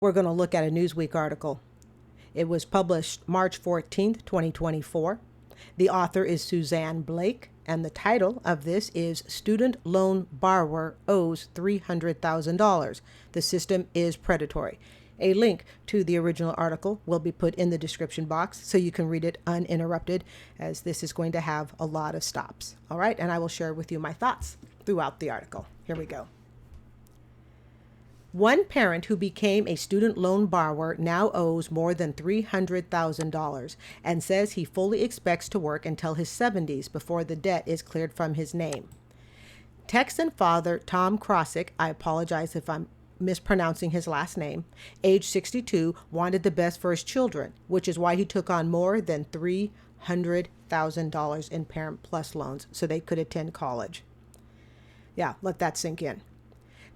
We're going to look at a Newsweek article. It was published March 14th, 2024. The author is Suzanne Blake, and the title of this is Student Loan Borrower Owes $300,000. The System is Predatory. A link to the original article will be put in the description box so you can read it uninterrupted, as this is going to have a lot of stops. All right, and I will share with you my thoughts throughout the article. Here we go. One parent who became a student loan borrower now owes more than $300,000 and says he fully expects to work until his 70s before the debt is cleared from his name. Texan father Tom Krosick, I apologize if I'm mispronouncing his last name, age 62, wanted the best for his children, which is why he took on more than $300,000 in Parent Plus loans so they could attend college. Yeah, let that sink in.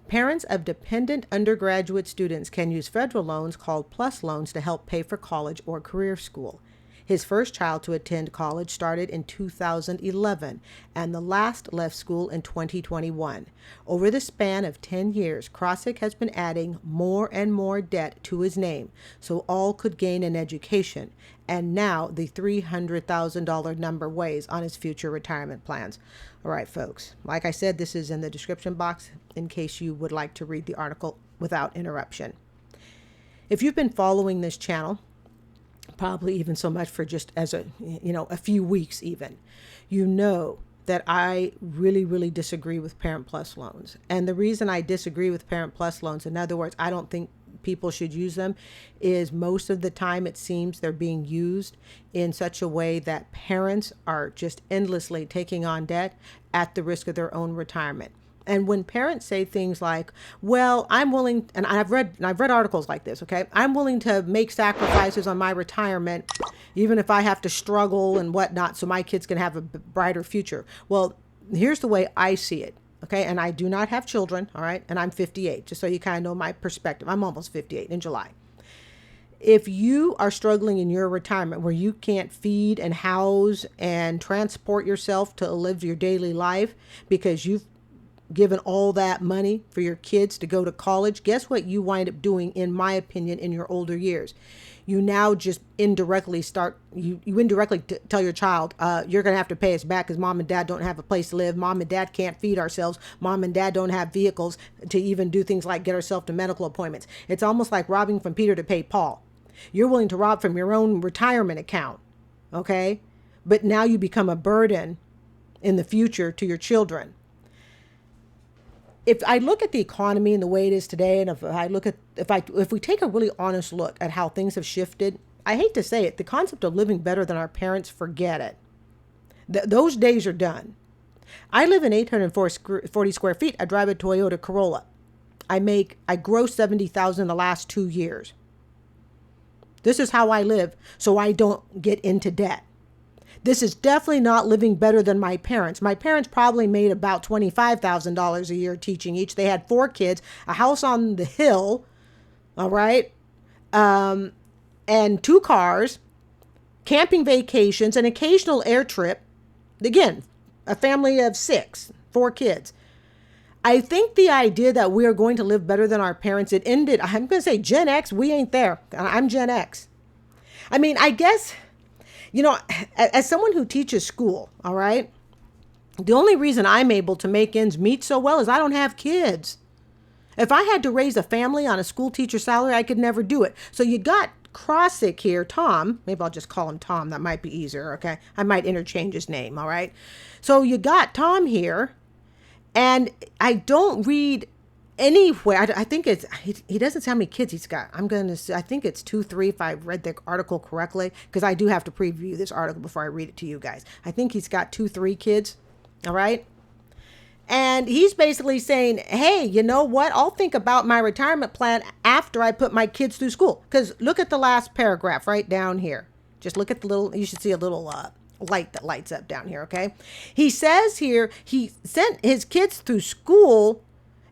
Parents of dependent undergraduate students can use federal loans called PLUS loans to help pay for college or career school. His first child to attend college started in 2011, and the last left school in 2021. Over the span of 10 years, Krosick has been adding more and more debt to his name so all could gain an education, and now the $300,000 number weighs on his future retirement plans. All right, folks, like I said, this is in the description box in case you would like to read the article without interruption. If you've been following this channel, probably even so much for just as a few weeks even, you know that I really disagree with Parent Plus loans. And the reason I disagree with Parent Plus loans, in other words, I don't think people should use them, is most of the time it seems they're being used in such a way that parents are just endlessly taking on debt at the risk of their own retirement. And when parents say things like, well, I'm willing, and I've read articles like this, okay? I'm willing to make sacrifices on my retirement, even if I have to struggle and whatnot, so my kids can have a brighter future. Well, here's the way I see it, okay? And I do not have children, all right? And I'm 58, just so you kind of know my perspective. I'm almost 58 in July. If you are struggling in your retirement where you can't feed and house and transport yourself to live your daily life because you've given all that money for your kids to go to college, guess what you wind up doing, in my opinion, in your older years? You now just indirectly tell your child, you're going to have to pay us back because mom and dad don't have a place to live. Mom and dad can't feed ourselves. Mom and dad don't have vehicles to even do things like get ourselves to medical appointments. It's almost like robbing from Peter to pay Paul. You're willing to rob from your own retirement account, okay? But now you become a burden in the future to your children. If I look at the economy and the way it is today, and if we take a really honest look at how things have shifted, I hate to say it, the concept of living better than our parents, forget it. Those days are done. I live in 840 square feet. I drive a Toyota Corolla. I gross $70,000 the last 2 years. This is how I live, so I don't get into debt. This is definitely not living better than my parents. My parents probably made about $25,000 a year teaching each. They had 4 kids, a house on the hill, all right, and 2 cars, camping vacations, an occasional air trip. Again, a family of 6, 4 kids. I think the idea that we are going to live better than our parents, it ended, I'm going to say Gen X, we ain't there. I'm Gen X. I mean, I guess, as someone who teaches school, all right, the only reason I'm able to make ends meet so well is I don't have kids. If I had to raise a family on a school teacher salary, I could never do it. So you got Krosick here, Tom, maybe I'll just call him Tom. That might be easier. Okay. I might interchange his name. All right. So you got Tom here, and I don't read anywhere. I think he doesn't say how many kids he's got. I think it's 2, 3, if I read the article correctly, because I do have to preview this article before I read it to you guys. I think he's got 2, 3 kids. All right. And he's basically saying, hey, you know what? I'll think about my retirement plan after I put my kids through school. Because look at the last paragraph right down here. Just look at you should see a little light that lights up down here. Okay. He says here he sent his kids through school,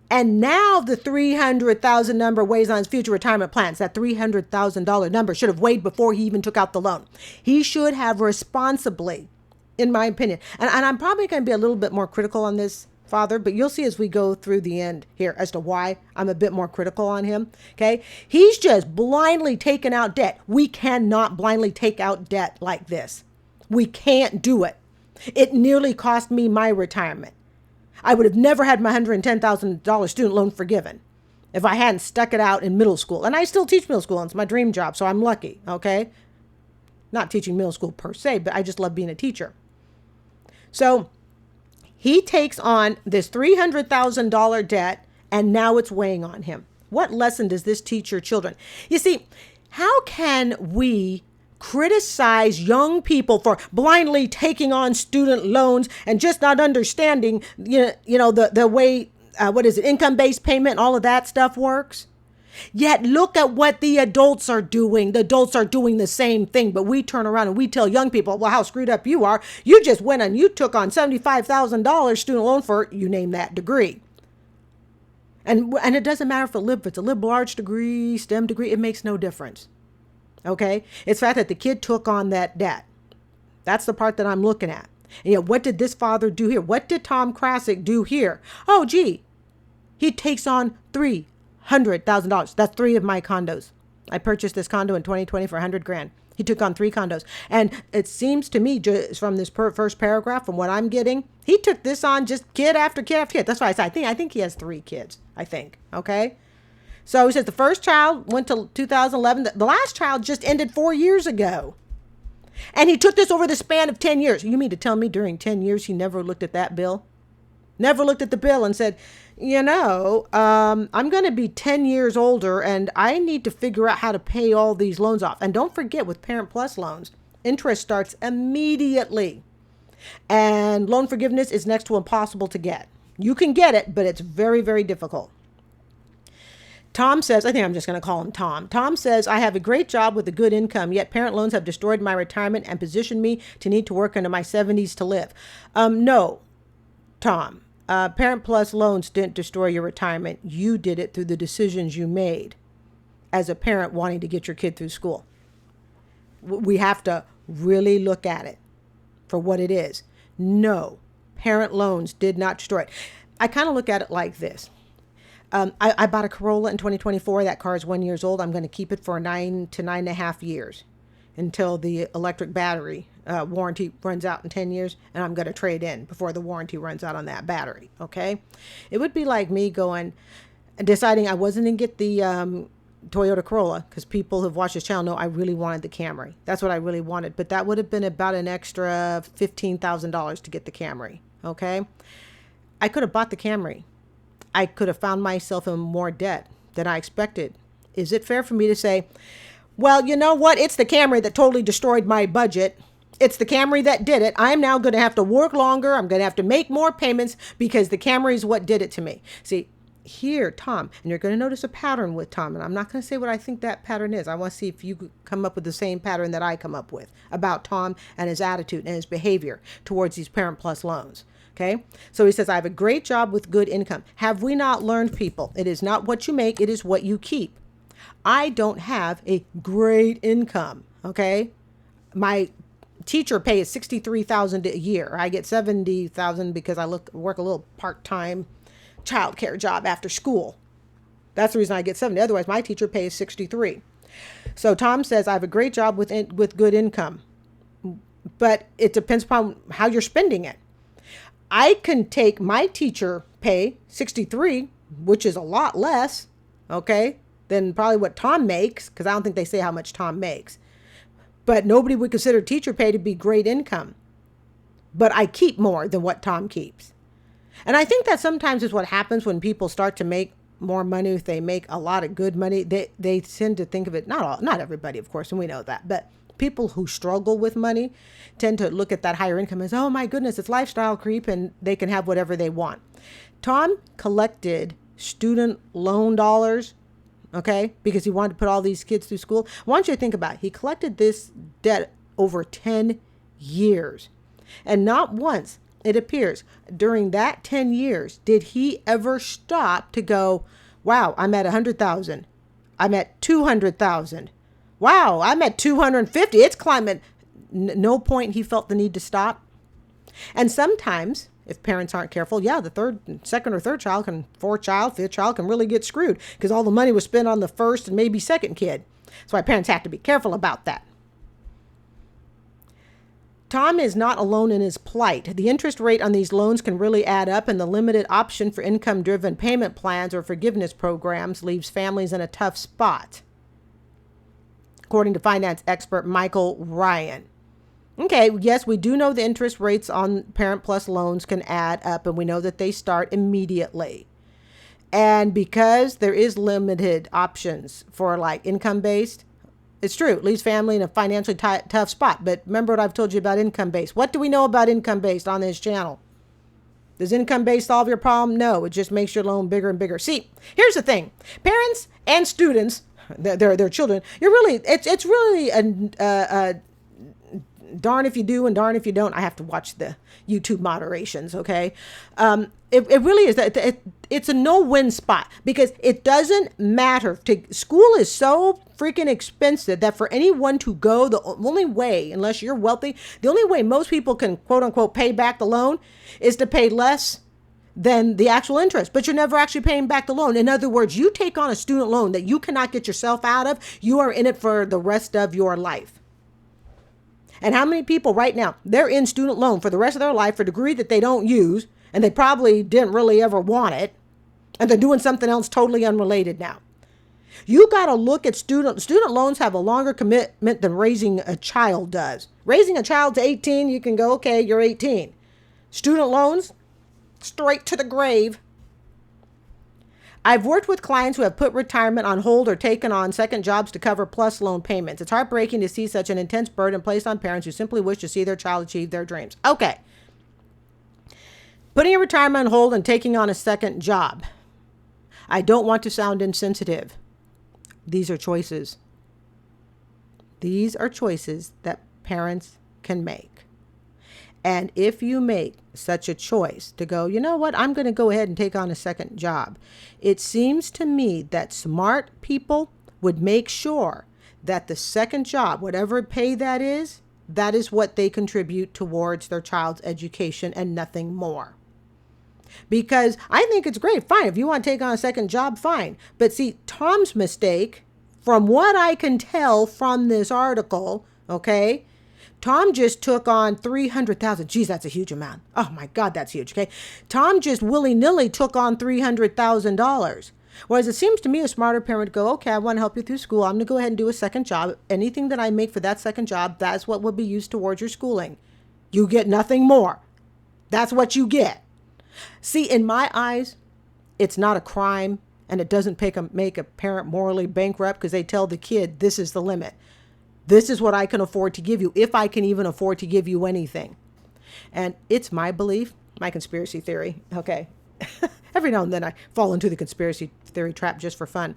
and now the $300,000 number weighs on his future retirement plans. That $300,000 number should have weighed before he even took out the loan. He should have responsibly, in my opinion, and I'm probably going to be a little bit more critical on this father, but you'll see as we go through the end here as to why I'm a bit more critical on him. Okay. He's just blindly taken out debt. We cannot blindly take out debt like this. We can't do it. It nearly cost me my retirement. I would have never had my $110,000 student loan forgiven if I hadn't stuck it out in middle school. And I still teach middle school, and it's my dream job, so I'm lucky, okay? Not teaching middle school per se, but I just love being a teacher. So he takes on this $300,000 debt, and now it's weighing on him. What lesson does this teach your children? You see, how can we criticize young people for blindly taking on student loans and just not understanding, the way, income-based payment, all of that stuff works? Yet look at what the adults are doing. The adults are doing the same thing, but we turn around and we tell young people, well, how screwed up you are. You just went and you took on $75,000 student loan for, you name that degree. And it doesn't matter if it's a liberal arts degree, STEM degree, it makes no difference. Okay. It's the fact that the kid took on that debt. That's the part that I'm looking at. And yet, what did this father do here? What did Tom Krasick do here? Oh, gee, he takes on $300,000. That's 3 of my condos. I purchased this condo in 2020 for $100,000. He took on 3 condos. And it seems to me, just from this first paragraph, from what I'm getting, he took this on just kid after kid after kid. That's why I said, I think he has 3 kids, I think. Okay. So he says the first child went to 2011. The last child just ended 4 years ago. And he took this over the span of 10 years. You mean to tell me during 10 years he never looked at that bill? Never looked at the bill and said, I'm going to be 10 years older and I need to figure out how to pay all these loans off. And don't forget, with Parent Plus loans, interest starts immediately. And loan forgiveness is next to impossible to get. You can get it, but it's very, very difficult. Tom says, I think I'm just going to call him Tom. Tom says, I have a great job with a good income, yet parent loans have destroyed my retirement and positioned me to need to work into my 70s to live. No, Tom. Parent Plus loans didn't destroy your retirement. You did it through the decisions you made as a parent wanting to get your kid through school. We have to really look at it for what it is. No, parent loans did not destroy it. I kind of look at it like this. I bought a Corolla in 2024. That car is 1 year old. I'm going to keep it for 9 to 9.5 years until the electric battery warranty runs out in 10 years. And I'm going to trade in before the warranty runs out on that battery. Okay. It would be like me deciding I wasn't going to get the Toyota Corolla, because people who've watched this channel know I really wanted the Camry. That's what I really wanted. But that would have been about an extra $15,000 to get the Camry. Okay. I could have bought the Camry. I could have found myself in more debt than I expected. Is it fair for me to say, well, you know what? It's the Camry that totally destroyed my budget. It's the Camry that did it. I'm now going to have to work longer. I'm going to have to make more payments because the Camry is what did it to me. See, here, Tom, and you're going to notice a pattern with Tom, and I'm not going to say what I think that pattern is. I want to see if you come up with the same pattern that I come up with about Tom and his attitude and his behavior towards these Parent Plus loans. Okay. So he says, I have a great job with good income. Have we not learned, people? It is not what you make. It is what you keep. I don't have a great income. Okay. My teacher pay is $63,000 a year. I get $70,000 because I work a little part-time childcare job after school. That's the reason I get $70,000. Otherwise, my teacher pay is $63,000. So Tom says, I have a great job with good income, but it depends upon how you're spending it. I can take my teacher pay, $63,000, which is a lot less, okay, than probably what Tom makes, because I don't think they say how much Tom makes. But nobody would consider teacher pay to be great income. But I keep more than what Tom keeps. And I think that sometimes is what happens when people start to make more money. If they make a lot of good money, they tend to think of it, not everybody, of course, and we know that, but people who struggle with money tend to look at that higher income as, oh my goodness, it's lifestyle creep and they can have whatever they want. Tom collected student loan dollars, okay, because he wanted to put all these kids through school. I want you to think about it. He collected this debt over 10 years. And not once, it appears, during that 10 years, did he ever stop to go, wow, I'm at 100,000. I'm at 200,000. Wow, I'm at 250. It's climbing. No point he felt the need to stop. And sometimes If parents aren't careful, yeah, the second or third child fourth child, fifth child can really get screwed because all the money was spent on the first and maybe second kid. That's why parents have to be careful about that. Tom is not alone in his plight. The interest rate on these loans can really add up, and the limited option for income-driven payment plans or forgiveness programs leaves families in a tough spot, according to finance expert Michael Ryan. Okay, yes, we do know the interest rates on Parent Plus loans can add up, and we know that they start immediately. And because there is limited options for like income-based, it's true, it leaves family in a financially tough spot. But remember what I've told you about income-based. What do we know about income-based on this channel? Does income-based solve your problem? No, it just makes your loan bigger and bigger. See, here's the thing. Parents and students, their children, it's really a darn if you do and darn if you don't. I have to watch the YouTube moderations, okay? It really is. It's a no-win spot because it doesn't matter. School is so freaking expensive that for anyone to go, the only way, unless you're wealthy, the only way most people can quote-unquote pay back the loan is to pay less than the actual interest, but you're never actually paying back the loan. In other words, you take on a student loan that you cannot get yourself out of, you are in it for the rest of your life. And how many people right now, they're in student loan for the rest of their life for a degree that they don't use, and they probably didn't really ever want it, and they're doing something else totally unrelated now. You got to look at student loans have a longer commitment than raising a child does. Raising a child to 18, you can go, okay, you're 18. Student loans, straight to the grave. I've worked with clients who have put retirement on hold or taken on second jobs to cover plus loan payments. It's heartbreaking to see such an intense burden placed on parents who simply wish to see their child achieve their dreams. Okay. Putting a retirement on hold and taking on a second job. I don't want to sound insensitive. These are choices. These are choices that parents can make. And if you make such a choice to go, you know what, I'm going to go ahead and take on a second job, it seems to me that smart people would make sure that the second job, whatever pay that is what they contribute towards their child's education and nothing more. Because I think it's great. Fine. If you want to take on a second job, fine. But see, Tom's mistake, from what I can tell from this article, okay, Tom just took on $300,000. Geez, that's a huge amount. Oh my God, that's huge. Okay. Tom just willy-nilly took on $300,000. Whereas it seems to me a smarter parent would go, okay, I want to help you through school. I'm going to go ahead and do a second job. Anything that I make for that second job, that's what will be used towards your schooling. You get nothing more. That's what you get. See, in my eyes, it's not a crime, and it doesn't make a parent morally bankrupt because they tell the kid, this is the limit. This is what I can afford to give you, if I can even afford to give you anything. And it's my belief, my conspiracy theory. Okay. Every now and then I fall into the conspiracy theory trap just for fun.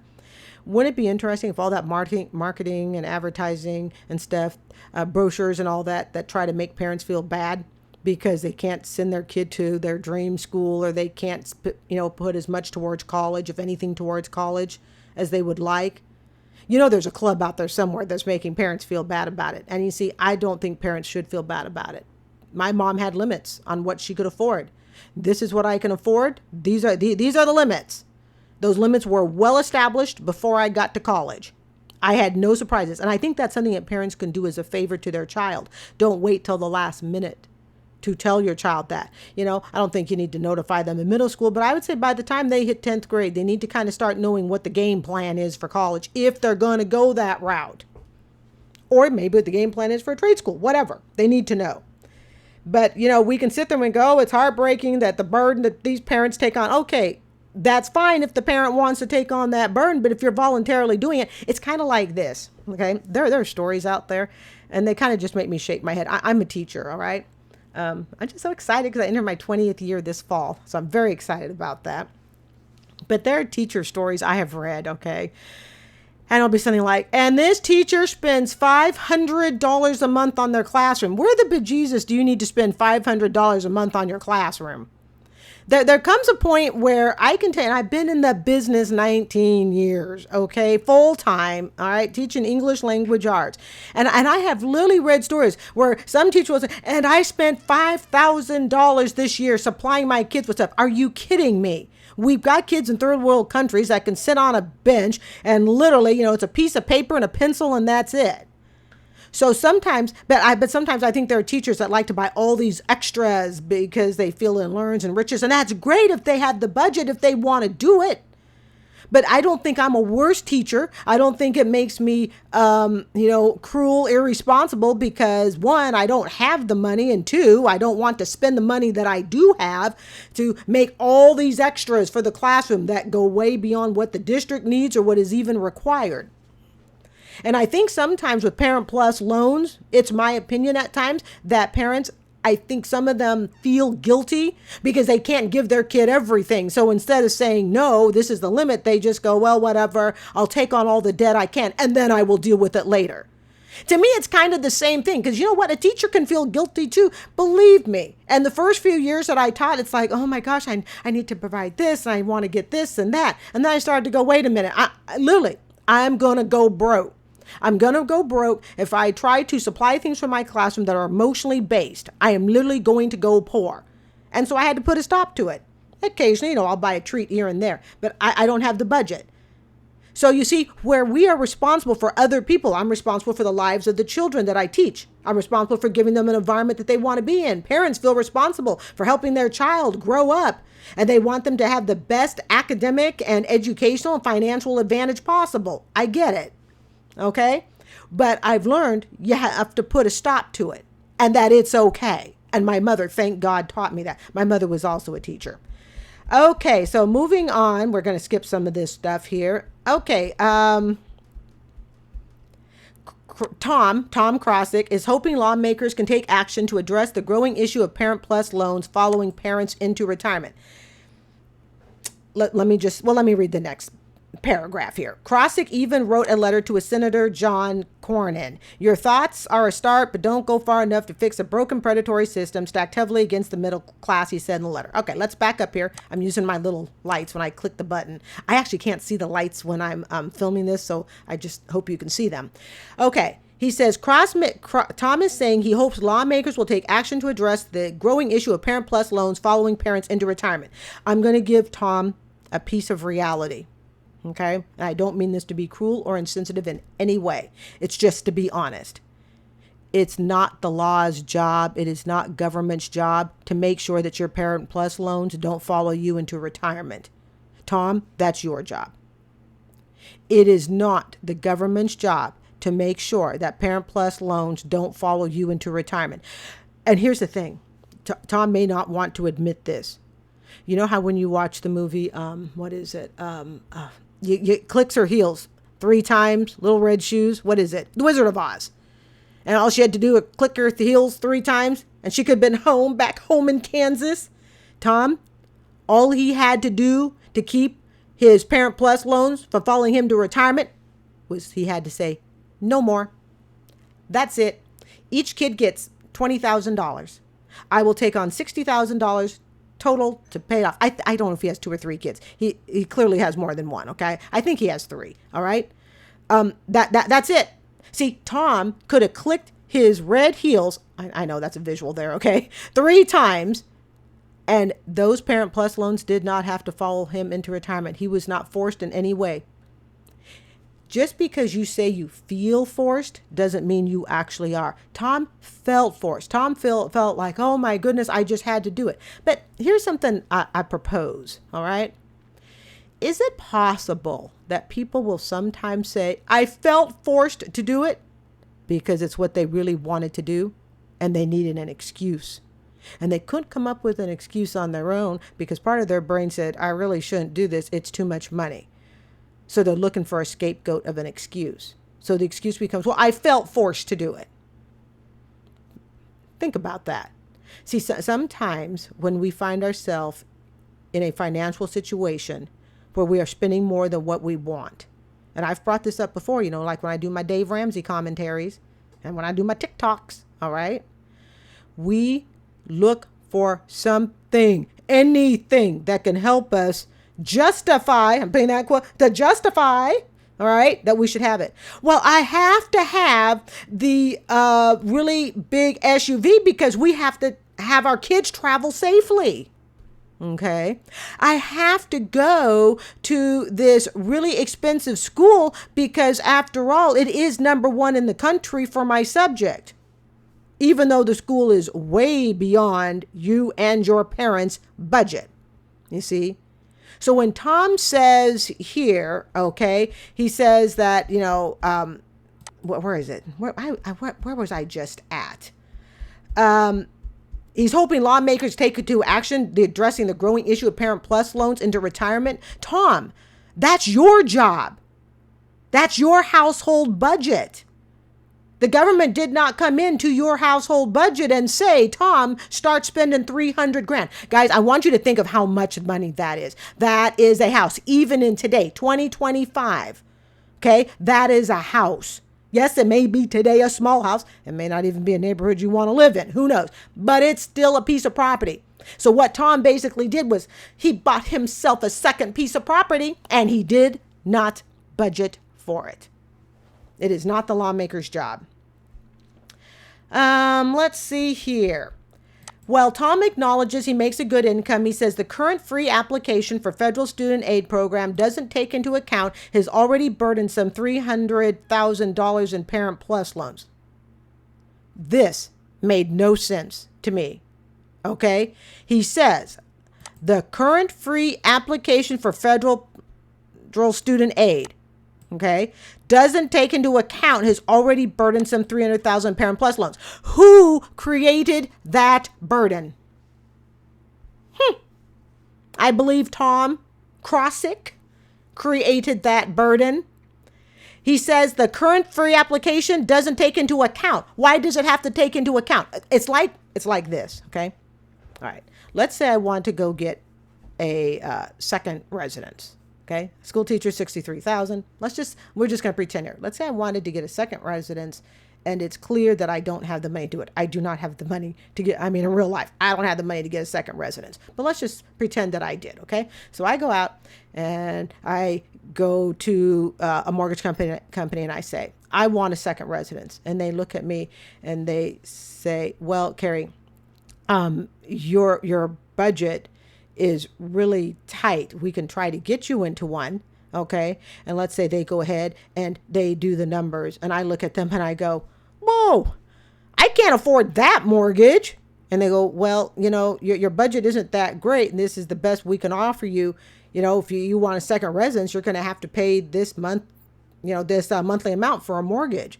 Wouldn't it be interesting if all that marketing and advertising and stuff, brochures and all that try to make parents feel bad because they can't send their kid to their dream school, or they can't, put as much towards college, if anything towards college, as they would like? There's a club out there somewhere that's making parents feel bad about it. And you see, I don't think parents should feel bad about it. My mom had limits on what she could afford. This is what I can afford. These are the limits. Those limits were well established before I got to college. I had no surprises. And I think that's something that parents can do as a favor to their child. Don't wait till the last minute to tell your child that. I don't think you need to notify them in middle school, but I would say by the time they hit 10th grade, they need to kind of start knowing what the game plan is for college, if they're going to go that route. Or maybe what the game plan is for a trade school, whatever. They need to know. But, we can sit there and go, oh, it's heartbreaking that the burden that these parents take on. Okay, that's fine if the parent wants to take on that burden, but if you're voluntarily doing it, it's kind of like this, okay? There are stories out there, and they kind of just make me shake my head. I'm a teacher, all right? I'm just so excited because I enter my 20th year this fall. So I'm very excited about that. But there are teacher stories I have read, okay? And it'll be something like, and this teacher spends $500 a month on their classroom. Where the bejesus do you need to spend $500 a month on your classroom? There comes a point where I can tell, and I've been in the business 19 years, okay, full time, all right, teaching English language arts. And I have literally read stories where some teacher will say, and I spent $5,000 this year supplying my kids with stuff. Are you kidding me? We've got kids in third world countries that can sit on a bench and literally, it's a piece of paper and a pencil and that's it. So sometimes, but sometimes I think there are teachers that like to buy all these extras because they feel it learns and riches. And that's great if they have the budget, if they want to do it. But I don't think I'm a worse teacher. I don't think it makes me, cruel, irresponsible because one, I don't have the money. And two, I don't want to spend the money that I do have to make all these extras for the classroom that go way beyond what the district needs or what is even required. And I think sometimes with Parent Plus loans, it's my opinion at times that parents, I think some of them feel guilty because they can't give their kid everything. So instead of saying, no, this is the limit, they just go, well, whatever, I'll take on all the debt I can, and then I will deal with it later. To me, it's kind of the same thing because you know what? A teacher can feel guilty too. Believe me. And the first few years that I taught, it's like, oh my gosh, I need to provide this. And I want to get this and that. And then I started to go, wait a minute. I'm going to go broke. I'm going to go broke if I try to supply things for my classroom that are emotionally based. I am literally going to go poor. And so I had to put a stop to it. Occasionally, I'll buy a treat here and there, but I don't have the budget. So you see, where we are responsible for other people, I'm responsible for the lives of the children that I teach. I'm responsible for giving them an environment that they want to be in. Parents feel responsible for helping their child grow up, and they want them to have the best academic and educational and financial advantage possible. I get it. Okay. But I've learned you have to put a stop to it and that it's okay. And my mother, thank God, taught me that. My mother was also a teacher. Okay. So moving on, we're going to skip some of this stuff here. Okay. Tom Krosick is hoping lawmakers can take action to address the growing issue of Parent Plus loans following parents into retirement. Let me read the next paragraph here. Krosick even wrote a letter to a Senator John Cornyn. Your thoughts are a start, but don't go far enough to fix a broken predatory system stacked heavily against the middle class, he said in the letter. Okay, let's back up here. I'm using my little lights when I click the button. I actually can't see the lights when I'm filming this, so I just hope you can see them. Okay. He says, Tom is saying he hopes lawmakers will take action to address the growing issue of Parent Plus loans following parents into retirement. I'm going to give Tom a piece of reality. Okay. And I don't mean this to be cruel or insensitive in any way. It's just to be honest. It's not the law's job. It is not government's job to make sure that your Parent Plus loans don't follow you into retirement. Tom, that's your job. It is not the government's job to make sure that Parent Plus loans don't follow you into retirement. And here's the thing. Tom may not want to admit this. You know how when you watch the movie, you clicks her heels 3 times, Little Red Shoes. What is it? The Wizard of Oz. And all she had to do was click her heels 3 times and she could have been back home in Kansas. Tom, all he had to do to keep his Parent Plus loans from following him to retirement was he had to say, no more. That's it. Each kid gets $20,000. I will take on $60,000 total to pay it off. I don't know if he has 2 or 3 kids. He clearly has more than one. Okay. I think he has 3. All right. That's it. See, Tom could have clicked his red heels. I know that's a visual there. Okay. 3 times. And those Parent Plus loans did not have to follow him into retirement. He was not forced in any way. Just because you say you feel forced doesn't mean you actually are. Tom felt forced. Tom felt like, oh my goodness, I just had to do it. But here's something I propose, all right? Is it possible that people will sometimes say, I felt forced to do it because it's what they really wanted to do and they needed an excuse? And they couldn't come up with an excuse on their own because part of their brain said, I really shouldn't do this. It's too much money. So they're looking for a scapegoat of an excuse. So the excuse becomes, well, I felt forced to do it. Think about that. See, sometimes when we find ourselves in a financial situation where we are spending more than what we want, and I've brought this up before, like when I do my Dave Ramsey commentaries and when I do my TikToks, all right? We look for something anything that can help us justify, I'm putting that quote, to justify, all right, that we should have it. Well, I have to have the really big SUV because we have to have our kids travel safely. Okay. I have to go to this really expensive school because after all, it is number one in the country for my subject, even though the school is way beyond you and your parents' budget. You see? So when Tom says here, okay, he says that, where is it? Where was I just at? He's hoping lawmakers take into action addressing the growing issue of Parent Plus loans into retirement. Tom, that's your job. That's your household budget. The government did not come into your household budget and say, Tom, start spending 300 grand. Guys, I want you to think of how much money that is. That is a house, even in today, 2025. Okay, that is a house. Yes, it may be today a small house. It may not even be a neighborhood you want to live in. Who knows? But it's still a piece of property. So what Tom basically did was he bought himself a second piece of property and he did not budget for it. It is not the lawmaker's job. Let's see here. While Tom acknowledges he makes a good income, he says the current free application for federal student aid program doesn't take into account his already burdensome $300,000 in Parent Plus loans. This made no sense to me. Okay? He says the current free application for federal student aid, okay, doesn't take into account his already burdensome $300,000 Parent Plus loans. Who created that burden? I believe Tom Krosick created that burden. He says the current free application doesn't take into account. Why does it have to take into account? It's like this, okay? All right. Let's say I want to go get a second residence. Okay, school teacher, $63,000. We're just going to pretend here. Let's say I wanted to get a second residence and it's clear that I don't have the money to do it. I do not have the money to get, in real life, I don't have the money to get a second residence, but let's just pretend that I did. Okay. So I go out and I go to a mortgage company and I say, I want a second residence. And they look at me and they say, well, Carrie, your budget is really tight. We can try to get you into one. Okay. And let's say they go ahead and they do the numbers and I look at them and I go, whoa, I can't afford that mortgage. And they go, well, your budget isn't that great. And this is the best we can offer you. If you want a second residence, you're going to have to pay this month, this monthly amount for a mortgage.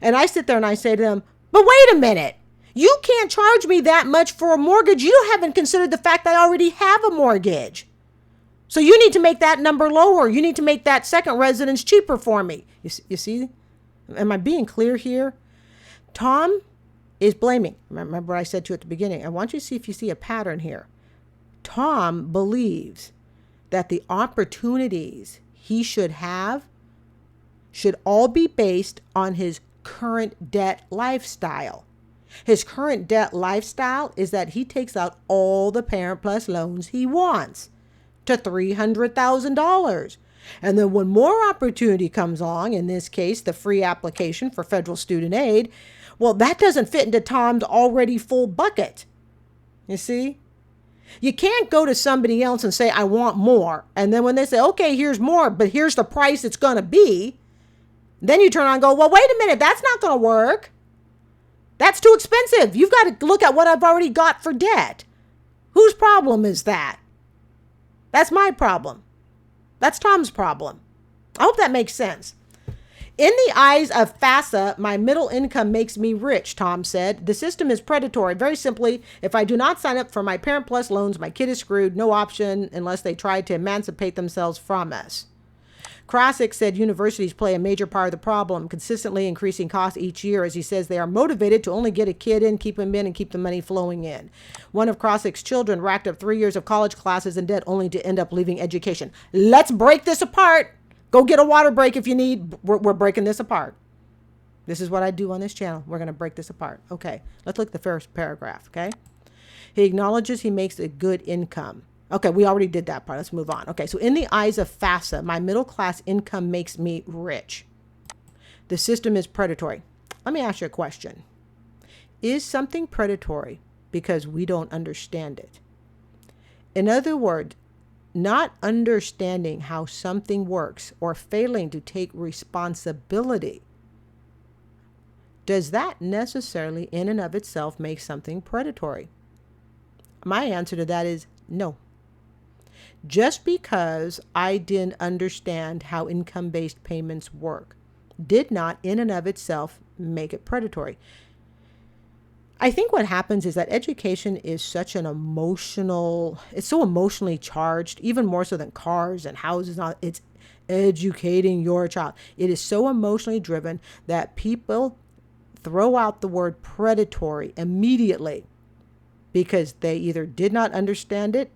And I sit there and I say to them, but wait a minute. You can't charge me that much for a mortgage. You haven't considered the fact that I already have a mortgage. So you need to make that number lower. You need to make that second residence cheaper for me. You see? Am I being clear here? Tom is blaming. Remember what I said to you at the beginning. I want you to see if you see a pattern here. Tom believes that the opportunities he should have should all be based on his current debt lifestyle. His current debt lifestyle is that he takes out all the Parent Plus loans he wants to $300,000. And then when more opportunity comes along, in this case, the free application for federal student aid, well, that doesn't fit into Tom's already full bucket. You see? You can't go to somebody else and say, I want more. And then when they say, okay, here's more, but here's the price it's going to be. Then you turn around and go, well, wait a minute, that's not going to work. That's too expensive. You've got to look at what I've already got for debt. Whose problem is that? That's my problem. That's Tom's problem. I hope that makes sense. In the eyes of FAFSA, my middle income makes me rich, Tom said. The system is predatory. Very simply, if I do not sign up for my Parent Plus loans, my kid is screwed. No option unless they try to emancipate themselves from us. Krosick said universities play a major part of the problem, consistently increasing costs each year. As he says, they are motivated to only get a kid in, keep him in, and keep the money flowing in. One of Krosick's children racked up 3 years of college classes in debt only to end up leaving education. Let's break this apart. Go get a water break if you need. We're breaking this apart. This is what I do on this channel. We're going to break this apart. Okay, let's look at the first paragraph, okay? He acknowledges he makes a good income. Okay, we already did that part. Let's move on. Okay, so in the eyes of FAFSA, my middle class income makes me rich. The system is predatory. Let me ask you a question. Is something predatory because we don't understand it? In other words, not understanding how something works or failing to take responsibility, does that necessarily in and of itself make something predatory? My answer to that is no. Just because I didn't understand how income-based payments work did not in and of itself make it predatory. I think what happens is that education is such an it's so emotionally charged, even more so than cars and houses. It's educating your child. It is so emotionally driven that people throw out the word predatory immediately because they either did not understand it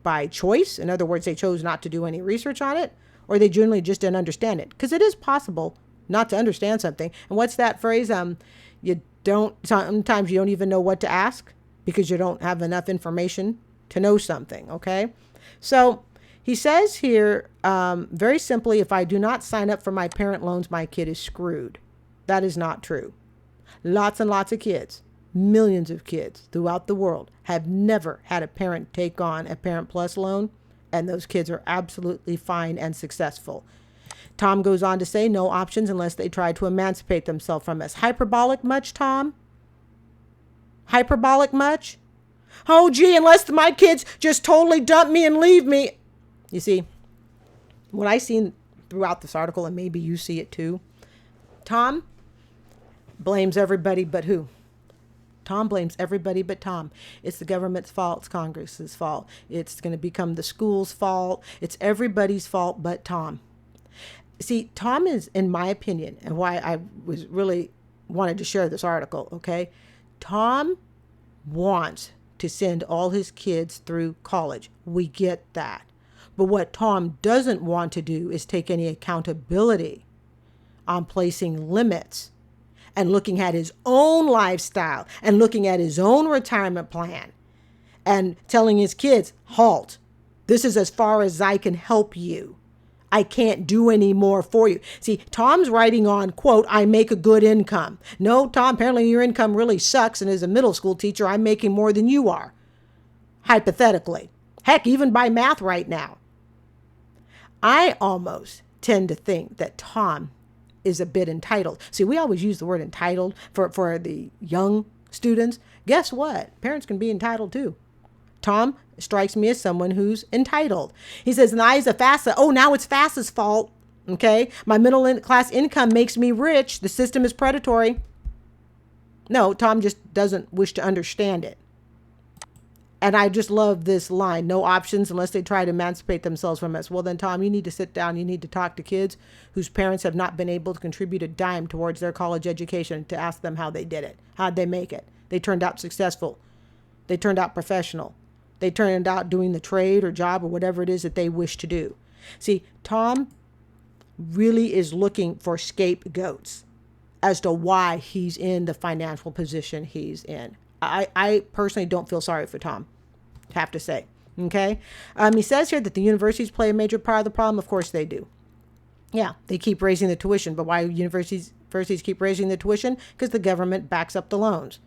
by choice. In other words, they chose not to do any research on it, or they generally just didn't understand it. Because it is possible not to understand something. And what's that phrase? Sometimes you don't even know what to ask because you don't have enough information to know something. Okay. So he says here, very simply, if I do not sign up for my parent loans, my kid is screwed. That is not true. Lots and lots of kids, millions of kids throughout the world have never had a parent take on a Parent Plus loan, and those kids are absolutely fine and successful. Tom goes on to say, no options unless they try to emancipate themselves from us. Hyperbolic much, Tom? Hyperbolic much? Oh, gee, unless my kids just totally dump me and leave me. You see, what I seen throughout this article, and maybe you see it too, Tom blames everybody but who? Tom blames everybody but Tom. It's the government's fault. It's Congress's fault. It's going to become the school's fault. It's everybody's fault but Tom. See, Tom is, in my opinion, and why I was really wanted to share this article, okay? Tom wants to send all his kids through college. We get that. But what Tom doesn't want to do is take any accountability on placing limits and looking at his own lifestyle and looking at his own retirement plan and telling his kids, halt, this is as far as I can help you. I can't do any more for you. See, Tom's writing on, quote, I make a good income. No, Tom, apparently your income really sucks. And as a middle school teacher, I'm making more than you are. Hypothetically. Heck, even by math right now. I almost tend to think that Tom is a bit entitled. See, we always use the word entitled for the young students. Guess what? Parents can be entitled too. Tom strikes me as someone who's entitled. He says, in the eyes of FAFSA, oh, now it's FAFSA's fault. Okay. My middle class income makes me rich. The system is predatory. No, Tom just doesn't wish to understand it. And I just love this line, no options unless they try to emancipate themselves from us. Well, then, Tom, you need to sit down. You need to talk to kids whose parents have not been able to contribute a dime towards their college education to ask them how they did it. How'd they make it? They turned out successful. They turned out professional. They turned out doing the trade or job or whatever it is that they wish to do. See, Tom really is looking for scapegoats as to why he's in the financial position he's in. I personally don't feel sorry for Tom, have to say. Okay. He says here that the universities play a major part of the problem. Of course they do. Yeah, they keep raising the tuition. But why universities keep raising the tuition? Because the government backs up the loans.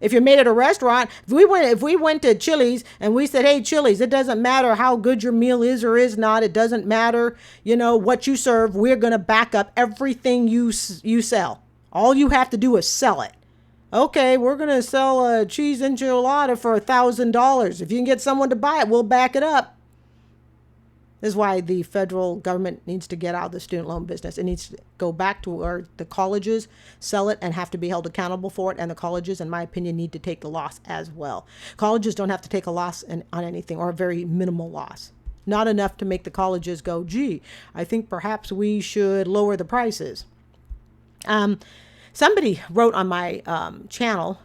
If you're made at a restaurant, if we went to Chili's and we said, hey, Chili's, it doesn't matter how good your meal is or is not. It doesn't matter, what you serve. We're going to back up everything you sell. All you have to do is sell it. Okay, we're going to sell a cheese enchilada for $1,000. If you can get someone to buy it, we'll back it up. This is why the federal government needs to get out of the student loan business. It needs to go back to where the colleges sell it and have to be held accountable for it. And the colleges, in my opinion, need to take the loss as well. Colleges don't have to take a loss on anything, or a very minimal loss. Not enough to make the colleges go, gee, I think perhaps we should lower the prices. Somebody wrote on my channel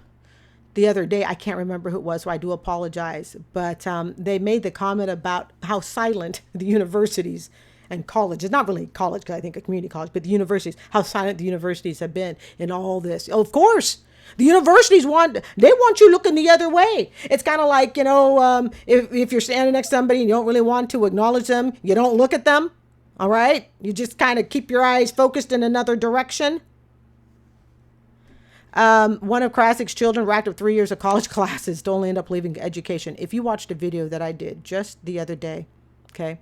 the other day, I can't remember who it was, so I do apologize, but they made the comment about how silent the universities and colleges, not really college, because I think a community college, but the universities, how silent the universities have been in all this. Oh, of course, the universities want you looking the other way. It's kind of like, if you're standing next to somebody and you don't really want to acknowledge them, you don't look at them. All right. You just kind of keep your eyes focused in another direction. One of Krasik's children racked up 3 years of college classes to only end up leaving education. If you watched a video that I did just the other day, okay,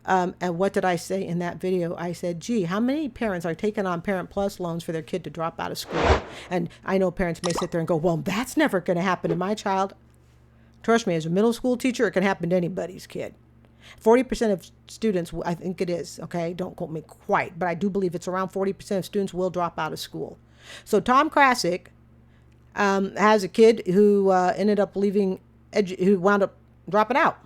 and what did I say in that video? I said, gee, how many parents are taking on Parent Plus loans for their kid to drop out of school? And I know parents may sit there and go, well, that's never going to happen to my child. Trust me, as a middle school teacher, it can happen to anybody's kid. 40% of students, I think it is, okay, don't quote me quite, but I do believe it's around 40% of students will drop out of school. So Tom Krasik has a kid who ended up who wound up dropping out.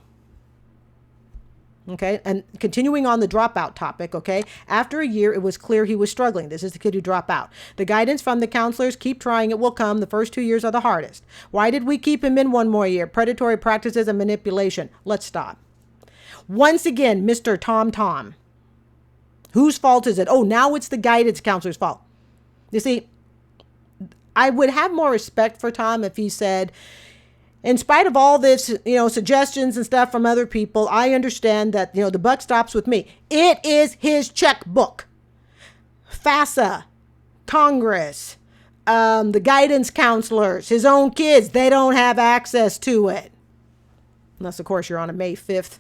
Okay, and continuing on the dropout topic, okay, after a year, it was clear he was struggling. This is the kid who dropped out. The guidance from the counselors, keep trying, it will come. The first 2 years are the hardest. Why did we keep him in one more year? Predatory practices and manipulation. Let's stop. Once again, Mr. Tom. Whose fault is it? Oh, now it's the guidance counselor's fault. You see, I would have more respect for Tom if he said, in spite of all this, suggestions and stuff from other people, I understand that, the buck stops with me. It is his checkbook. FAFSA, Congress, the guidance counselors, his own kids, they don't have access to it. Unless, of course, you're on a May 5th.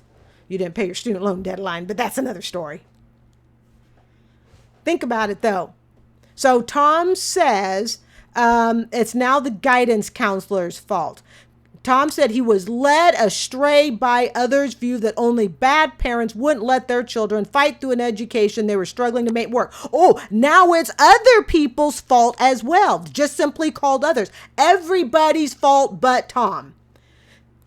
You didn't pay your student loan deadline, but that's another story. Think about it, though. So Tom says it's now the guidance counselor's fault. Tom said he was led astray by others' view that only bad parents wouldn't let their children fight through an education they were struggling to make work. Oh, now it's other people's fault as well. Just simply called others. Everybody's fault but Tom.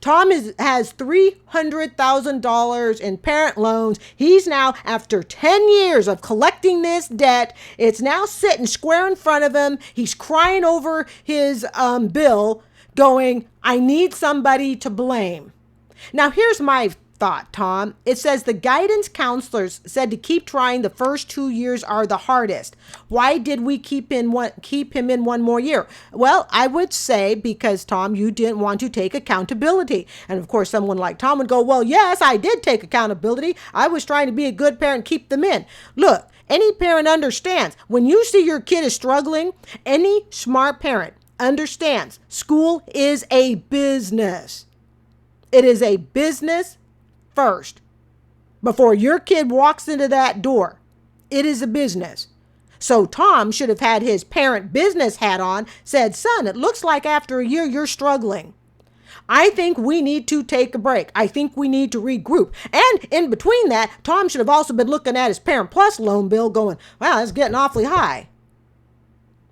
Tom has $300,000 in parent loans. He's now, after 10 years of collecting this debt, it's now sitting square in front of him. He's crying over his bill, going, I need somebody to blame. Now, here's my thought, Tom. It says the guidance counselors said to keep trying. The first 2 years are the hardest. Why did we keep him in one more year? Well, I would say because, Tom, you didn't want to take accountability. And of course, someone like Tom would go, well, yes, I did take accountability. I was trying to be a good parent, keep them in. Look, any parent understands when you see your kid is struggling, any smart parent understands school is a business. It is a business first. Before your kid walks into that door, it is a business. So Tom should have had his parent business hat on, said, son, it looks like after a year you're struggling. I think we need to take a break. I think we need to regroup. And in between that, Tom should have also been looking at his Parent Plus loan bill going, wow, that's getting awfully high.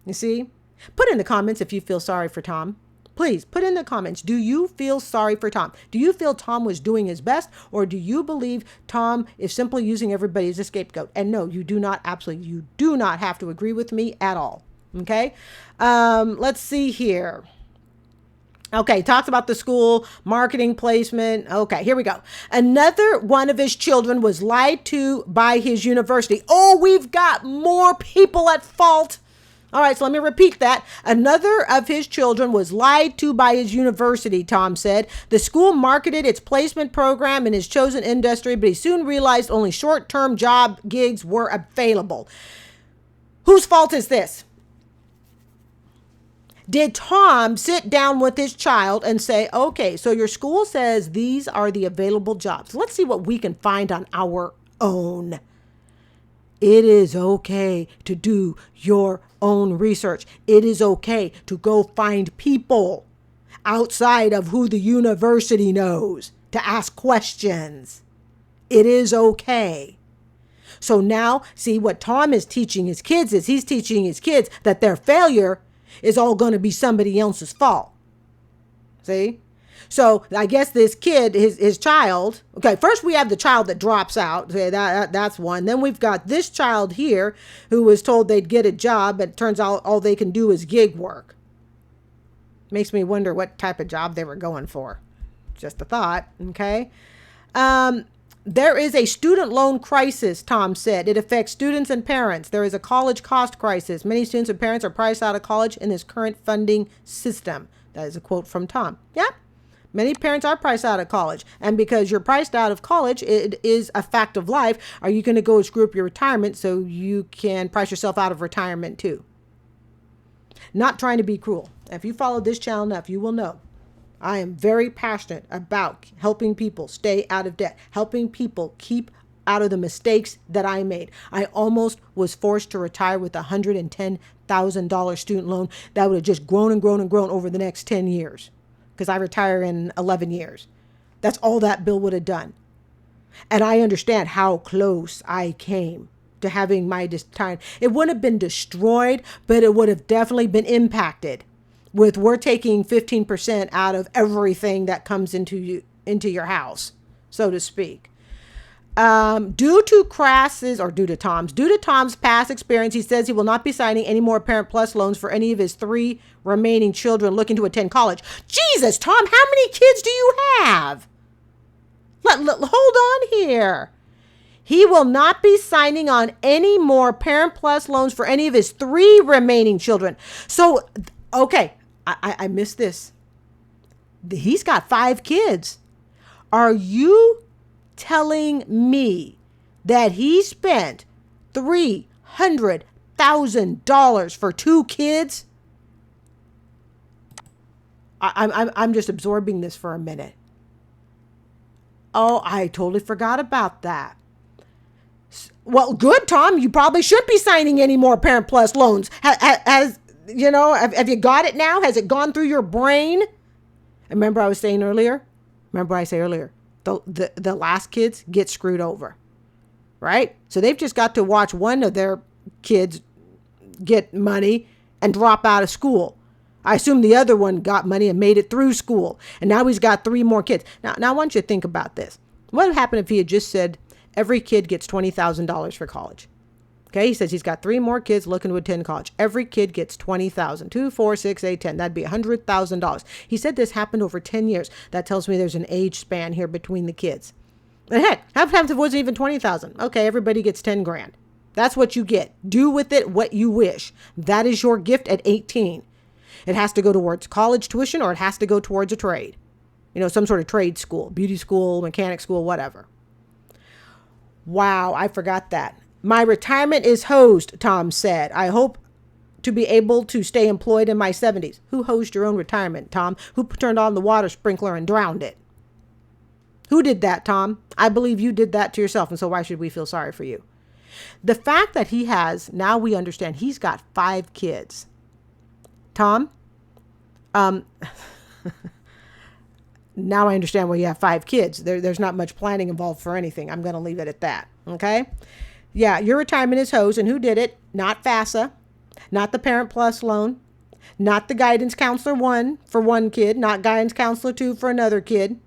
You see? Put in the comments if you feel sorry for Tom. Please put in the comments. Do you feel sorry for Tom? Do you feel Tom was doing his best? Or do you believe Tom is simply using everybody as a scapegoat? And no, you do not have to agree with me at all. Okay. Let's see here. Okay, talks about the school, marketing placement. Okay, here we go. Another one of his children was lied to by his university. Oh, we've got more people at fault. All right, so let me repeat that. Another of his children was lied to by his university, Tom said. The school marketed its placement program in his chosen industry, but he soon realized only short-term job gigs were available. Whose fault is this? Did Tom sit down with his child and say, okay, so your school says these are the available jobs. Let's see what we can find on our own. It is okay to do your own research. It is okay to go find people outside of who the university knows to ask questions. It is okay. So now, see, what Tom is teaching his kids is he's teaching his kids that their failure is all going to be somebody else's fault. See? So I guess this kid, his child, okay, first we have the child that drops out. Okay, that's one. Then we've got this child here who was told they'd get a job, but it turns out all they can do is gig work. Makes me wonder what type of job they were going for. Just a thought, okay? There is a student loan crisis, Tom said. It affects students and parents. There is a college cost crisis. Many students and parents are priced out of college in this current funding system. That is a quote from Tom. Yeah. Many parents are priced out of college. And because you're priced out of college, it is a fact of life. Are you going to go screw up your retirement so you can price yourself out of retirement too? Not trying to be cruel. If you follow this channel enough, you will know I am very passionate about helping people stay out of debt, helping people keep out of the mistakes that I made. I almost was forced to retire with a $110,000 student loan that would have just grown and grown and grown over the next 10 years because I retire in 11 years. That's all that bill would have done. And I understand how close I came to having my time. It wouldn't have been destroyed, but it would have definitely been impacted. We're taking 15% out of everything that comes into your house, so to speak. Due to Tom's past experience, he says he will not be signing any more Parent Plus loans for any of his 3 remaining children looking to attend college. Jesus, Tom, how many kids do you have? Hold on here. He will not be signing on any more Parent Plus loans for any of his 3 remaining children. So, okay. I missed this. He's got 5 kids. Are you telling me that he spent $300,000 for 2 kids? I'm just absorbing this for a minute. Oh, I totally forgot about that. Well, good, Tom. You probably should be signing any more Parent Plus loans. Have you got it now? Has it gone through your brain? Remember I say earlier, the last kids get screwed over, right? So they've just got to watch one of their kids get money and drop out of school. I assume the other one got money and made it through school. And now he's got 3 more kids. Now I want you to think about this. What would happen if he had just said every kid gets $20,000 for college? Okay, he says he's got 3 more kids looking to attend college. Every kid gets $20,000. 2, 4, 6, 8, 10. That'd be $100,000. He said this happened over 10 years. That tells me there's an age span here between the kids. And heck, half it wasn't even $20,000. Okay, everybody gets 10 grand. That's what you get. Do with it what you wish. That is your gift at 18. It has to go towards college tuition or it has to go towards a trade. Some sort of trade school, beauty school, mechanic school, whatever. Wow, I forgot that. My retirement is hosed, Tom said. I hope to be able to stay employed in my 70s. Who hosed your own retirement, Tom? Who turned on the water sprinkler and drowned it? Who did that, Tom? I believe you did that to yourself, and so why should we feel sorry for you? The fact that now we understand he's got 5 kids. Tom, now I understand why you have 5 kids. There's not much planning involved for anything. I'm going to leave it at that, okay? Yeah, your retirement is hosed, and who did it? Not FAFSA, not the Parent Plus loan, not the guidance counselor 1 for 1 kid, not guidance counselor 2 for another kid,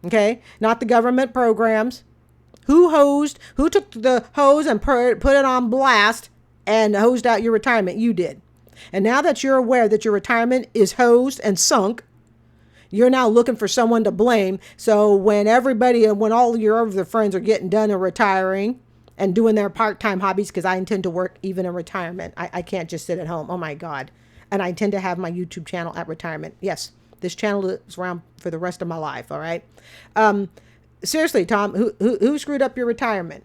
okay? Not the government programs. Who took the hose and put it on blast and hosed out your retirement? You did. And now that you're aware that your retirement is hosed and sunk, you're now looking for someone to blame. So when all your other friends are getting done and retiring, and doing their part-time hobbies, because I intend to work even in retirement. I can't just sit at home. Oh my God. And I intend to have my YouTube channel at retirement. Yes, this channel is around for the rest of my life. All right. Seriously, Tom, who screwed up your retirement?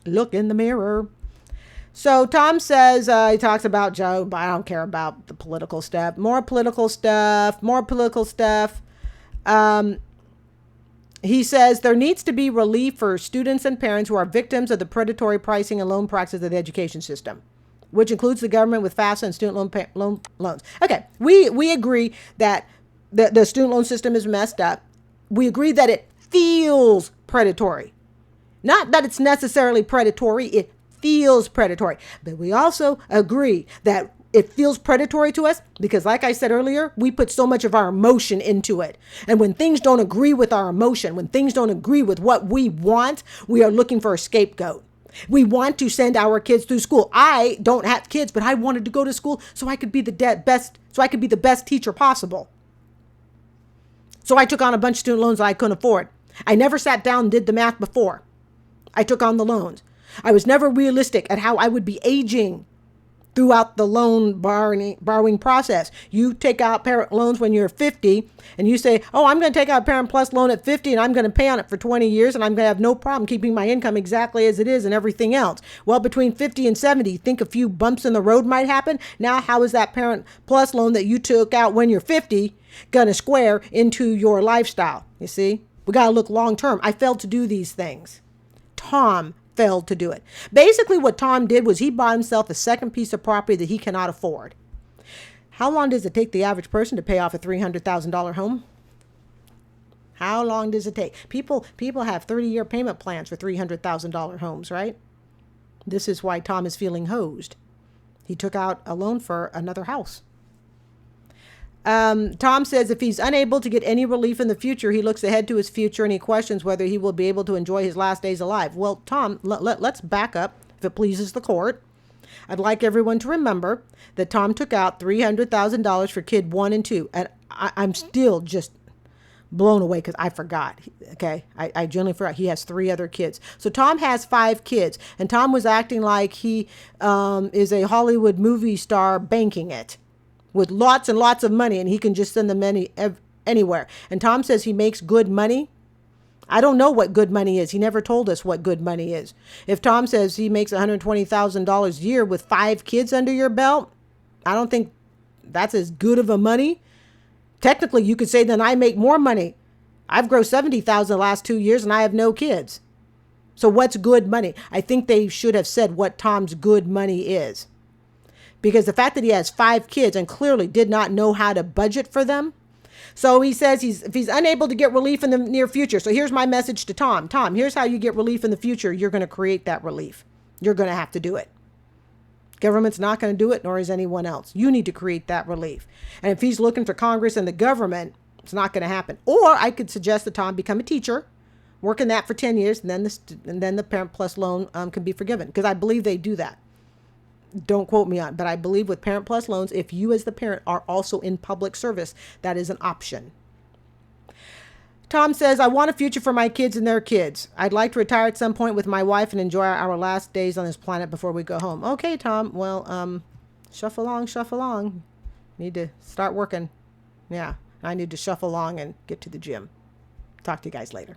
Look in the mirror. So Tom says, he talks about Joe, but I don't care about the political stuff. More political stuff. He says there needs to be relief for students and parents who are victims of the predatory pricing and loan practices of the education system, which includes the government with FAFSA and student loans. Okay, we agree that the student loan system is messed up. We agree that it feels predatory. Not that it's necessarily predatory, it feels predatory. But we also agree that it feels predatory to us because, like I said earlier, we put so much of our emotion into it. And when things don't agree with our emotion, when things don't agree with what we want, we are looking for a scapegoat. We want to send our kids through school. I don't have kids, but I wanted to go to school so I could be the best teacher possible. So I took on a bunch of student loans that I couldn't afford. I never sat down and did the math before I took on the loans. I was never realistic at how I would be aging throughout the loan borrowing process. You take out parent loans when you're 50 and you say, oh, I'm going to take out a Parent Plus loan at 50 and I'm going to pay on it for 20 years and I'm going to have no problem keeping my income exactly as it is and everything else. Well, between 50 and 70, you think a few bumps in the road might happen. Now, how is that Parent Plus loan that you took out when you're 50 going to square into your lifestyle? You see, we got to look long term. I failed to do these things. Tom failed to do it. Basically, what Tom did was he bought himself a second piece of property that he cannot afford. How long does it take the average person to pay off a $300,000 home? How long does it take? People have 30-year payment plans for $300,000 homes, right? This is why Tom is feeling hosed. He took out a loan for another house. Tom says if he's unable to get any relief in the future, he looks ahead to his future and he questions whether he will be able to enjoy his last days alive. Well, Tom, let's back up, if it pleases the court. I'd like everyone to remember that Tom took out $300,000 for kid 1 and 2. And I'm still just blown away because I forgot. Okay. I generally forgot he has 3 other kids. So Tom has 5 kids and Tom was acting like he is a Hollywood movie star banking it with lots and lots of money and he can just send them anywhere. And Tom says he makes good money. I don't know what good money is. He never told us what good money is. If Tom says he makes $120,000 a year with 5 kids under your belt, I don't think that's as good of a money. Technically, you could say then I make more money. I've grossed $70,000 the last 2 years and I have no kids. So what's good money? I think they should have said what Tom's good money is. Because the fact that he has 5 kids and clearly did not know how to budget for them. So he says if he's unable to get relief in the near future. So here's my message to Tom. Tom, here's how you get relief in the future. You're going to create that relief. You're going to have to do it. Government's not going to do it, nor is anyone else. You need to create that relief. And if he's looking for Congress and the government, it's not going to happen. Or I could suggest that Tom become a teacher, work in that for 10 years, and then the Parent Plus loan can be forgiven. Because I believe they do that. Don't quote me on, but I believe with Parent Plus loans, if you as the parent are also in public service, that is an option. Tom says, I want a future for my kids and their kids. I'd like to retire at some point with my wife and enjoy our last days on this planet before we go home. Okay, Tom. Well, shuffle along. Need to start working. Yeah, I need to shuffle along and get to the gym. Talk to you guys later.